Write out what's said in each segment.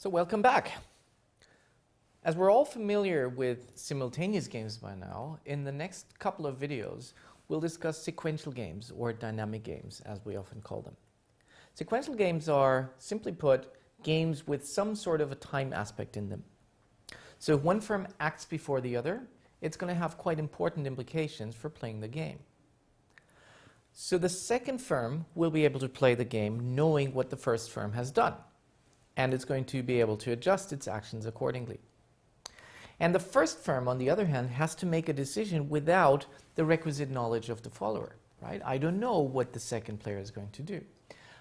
So welcome back. As we're all familiar with simultaneous games by now, in the next couple of videos, we'll discuss sequential games, or dynamic games, as we often call them. Sequential games are, simply put, games with some sort of a time aspect in them. So if one firm acts before the other, it's going to have quite important implications for playing the game. So the second firm will be able to play the game knowing what the first firm has done, and it's going to be able to adjust its actions accordingly. And the first firm, on the other hand, has to make a decision without the requisite knowledge of the follower, right? I don't know what the second player is going to do.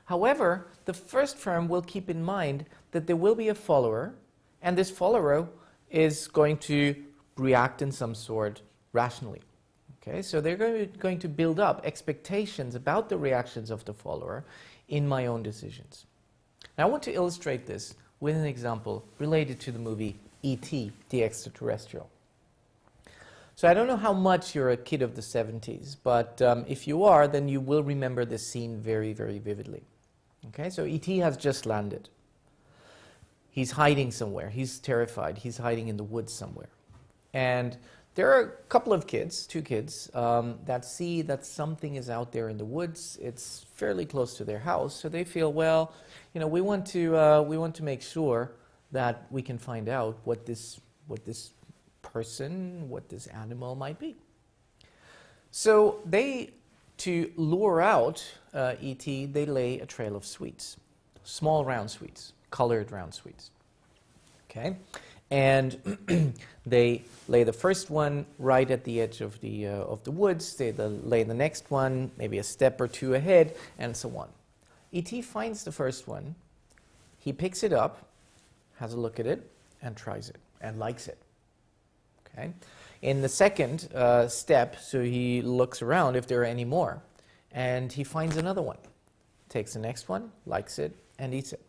However, the first firm will keep in mind that there will be a follower, and this follower is going to react in some sort rationally. Okay, so they're going to build up expectations about the reactions of the follower in my own decisions. Now I want to illustrate this with an example related to the movie E.T., the Extraterrestrial. So I don't know how much you're a kid of the 70s, but if you are, then you will remember this scene very, very vividly. Okay, so E.T. has just landed. He's hiding somewhere. He's terrified. He's hiding in the woods somewhere. And there are a couple of kids, two kids, that see that something is out there in the woods. It's fairly close to their house, so they feel, well, you know, we want to make sure that we can find out what this person, what this animal might be. So to lure out E.T., they lay a trail of sweets, small round sweets, colored round sweets. Okay, and they lay the first one right at the edge of the woods. They lay the next one maybe a step or two ahead, and so on. E.T. finds the first one. He picks it up, has a look at it, and tries it, and likes it. Okay. In the second step, so he looks around if there are any more, and he finds another one. Takes the next one, likes it, and eats it.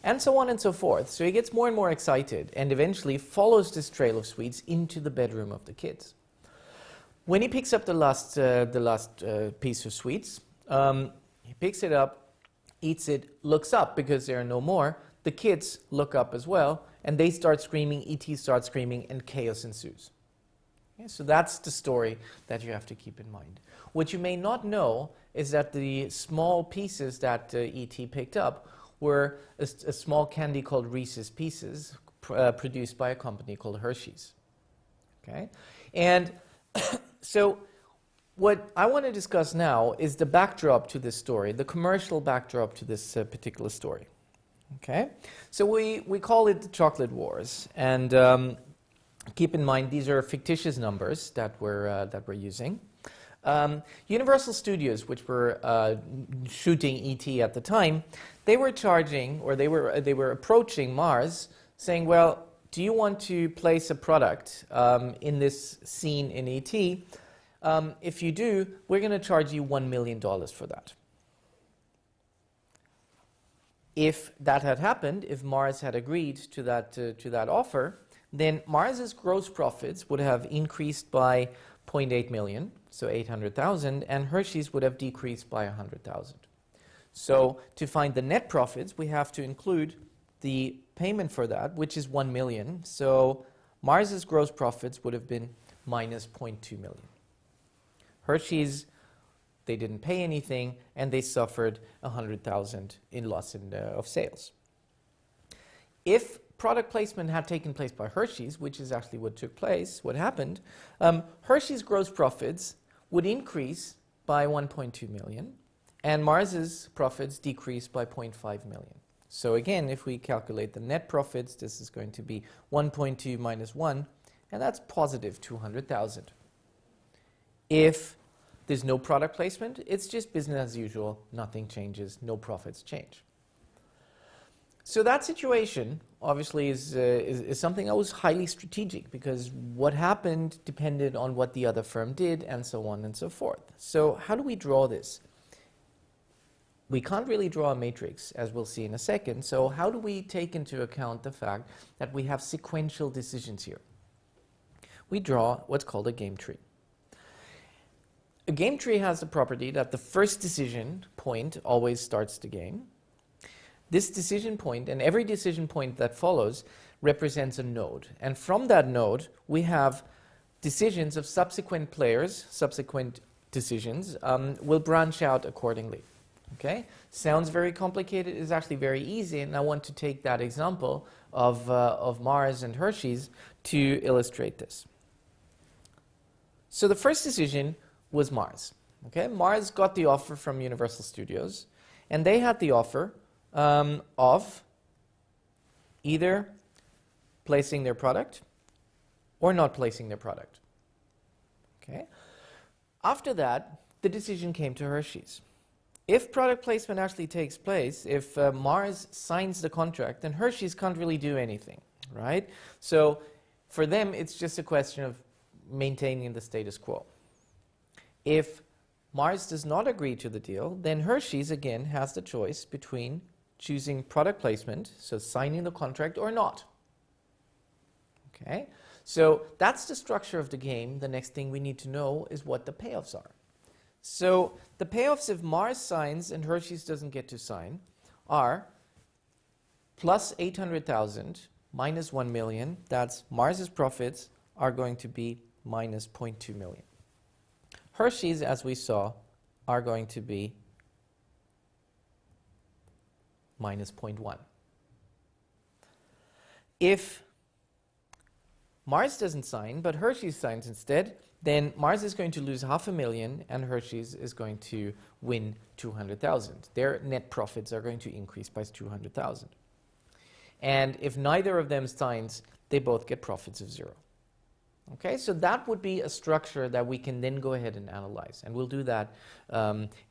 And so on and so forth. So he gets more and more excited, and eventually follows this trail of sweets into the bedroom of the kids. When he picks up the last piece of sweets, he picks it up, eats it, looks up because there are no more. The kids look up as well, and they start screaming, E.T. starts screaming, and chaos ensues. Okay, so that's the story that you have to keep in mind. What you may not know is that the small pieces that E.T. picked up were a small candy called Reese's Pieces, produced by a company called Hershey's. Okay? And so what I want to discuss now is the backdrop to this story, the commercial backdrop to this particular story. Okay? So we call it the Chocolate Wars, and keep in mind these are fictitious numbers that we're using. Universal Studios, which were shooting E.T. at the time, they were charging, or they were approaching Mars, saying, well, do you want to place a product in this scene in E.T.? If you do, we're going to charge you $1 million for that. If that had happened, if Mars had agreed to that offer, then Mars's gross profits would have increased by 0.8 million, so 800,000, and Hershey's would have decreased by 100,000. So to find the net profits, we have to include the payment for that, which is 1 million. So Mars's gross profits would have been minus 0.2 million. Hershey's, they didn't pay anything, and they suffered 100,000 in loss of sales. If product placement had taken place by Hershey's, which is actually what took place, what happened, Hershey's gross profits would increase by 1.2 million, and Mars's profits decreased by 0.5 million. So again, if we calculate the net profits, this is going to be 1.2 minus 1, and that's positive 200,000. If there's no product placement, it's just business as usual, nothing changes, no profits change. So that situation obviously is something that was highly strategic, because what happened depended on what the other firm did, and so on and so forth. So how do we draw this? We can't really draw a matrix, as we'll see in a second, so how do we take into account the fact that we have sequential decisions here? We draw what's called a game tree. A game tree has the property that the first decision point always starts the game. This decision point and every decision point that follows represents a node. And from that node, we have decisions of subsequent players, subsequent decisions, will branch out accordingly. Okay? Sounds very complicated, it's actually very easy, and I want to take that example of Mars and Hershey's to illustrate this. So the first decision was Mars. Okay? Mars got the offer from Universal Studios, and they had the offer of either placing their product or not placing their product. Okay? After that, the decision came to Hershey's. If product placement actually takes place, if Mars signs the contract, then Hershey's can't really do anything, right? So for them, it's just a question of maintaining the status quo. If Mars does not agree to the deal, then Hershey's again has the choice between choosing product placement, so signing the contract, or not. Okay? So that's the structure of the game. The next thing we need to know is what the payoffs are. So the payoffs if Mars signs and Hershey's doesn't get to sign are plus 800,000 minus 1 million. That's Mars's profits are going to be minus 0.2 million. Hershey's, as we saw, are going to be minus 0.1. If Mars doesn't sign, but Hershey's signs instead, then Mars is going to lose 500,000 and Hershey's is going to win 200,000. Their net profits are going to increase by 200,000. And if neither of them signs, they both get profits of 0. Okay, so that would be a structure that we can then go ahead and analyze, and we'll do that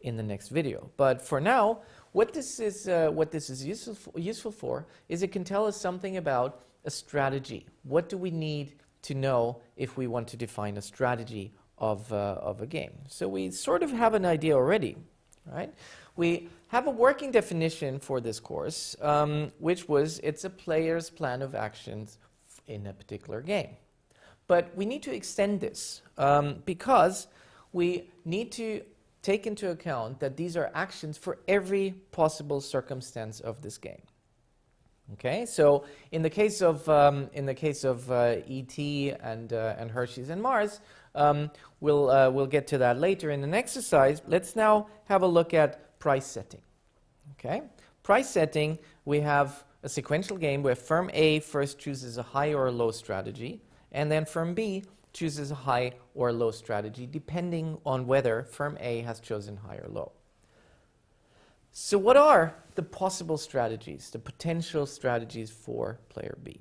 in the next video. But for now, what this is useful for is it can tell us something about a strategy. What do we need to know if we want to define a strategy of a game? So we sort of have an idea already, right? We have a working definition for this course, which was it's a player's plan of actions in a particular game. But we need to extend this because we need to take into account that these are actions for every possible circumstance of this game. Okay, so in the case of E.T. and Hershey's and Mars, we'll get to that later in an exercise. Let's now have a look at price setting. Okay, price setting. We have a sequential game where firm A first chooses a high or a low strategy, and then firm B chooses a high or a low strategy, depending on whether firm A has chosen high or low. So what are the possible strategies, the potential strategies for player B?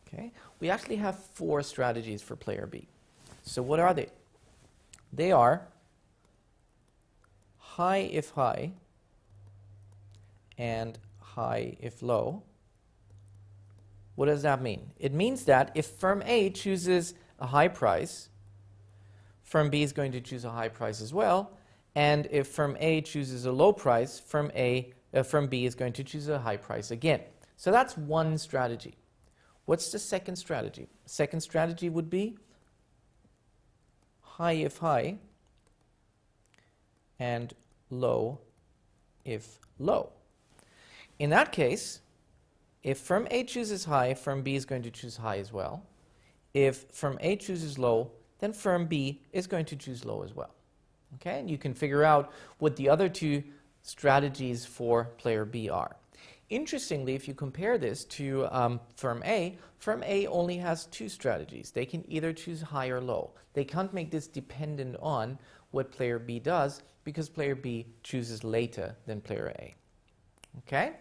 Okay, we actually have 4 strategies for player B. So what are they? They are high if high and high if low. What does that mean? It means that if firm A chooses a high price, firm B is going to choose a high price as well. And if firm A chooses a low price, firm B is going to choose a high price again. So that's one strategy. What's the second strategy? Second strategy would be high if high and low if low. In that case, if firm A chooses high, firm B is going to choose high as well. If firm A chooses low, then firm B is going to choose low as well. Okay, and you can figure out what the other 2 strategies for player B are. Interestingly, if you compare this to firm A only has 2 strategies. They can either choose high or low. They can't make this dependent on what player B does because player B chooses later than player A. Okay?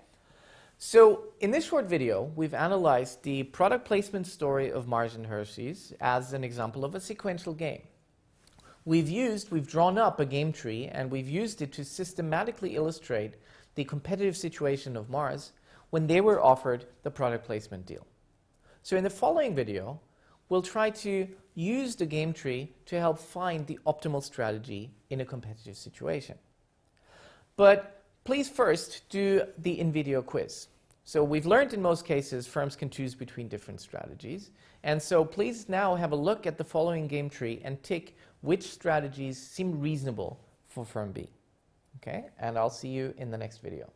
So in this short video, we've analyzed the product placement story of Mars and Hershey's as an example of a sequential game. We've drawn up a game tree and we've used it to systematically illustrate the competitive situation of Mars when they were offered the product placement deal. So in the following video, we'll try to use the game tree to help find the optimal strategy in a competitive situation. But please first do the in-video quiz. So we've learned in most cases firms can choose between different strategies. And so please now have a look at the following game tree and tick which strategies seem reasonable for firm B. Okay, and I'll see you in the next video.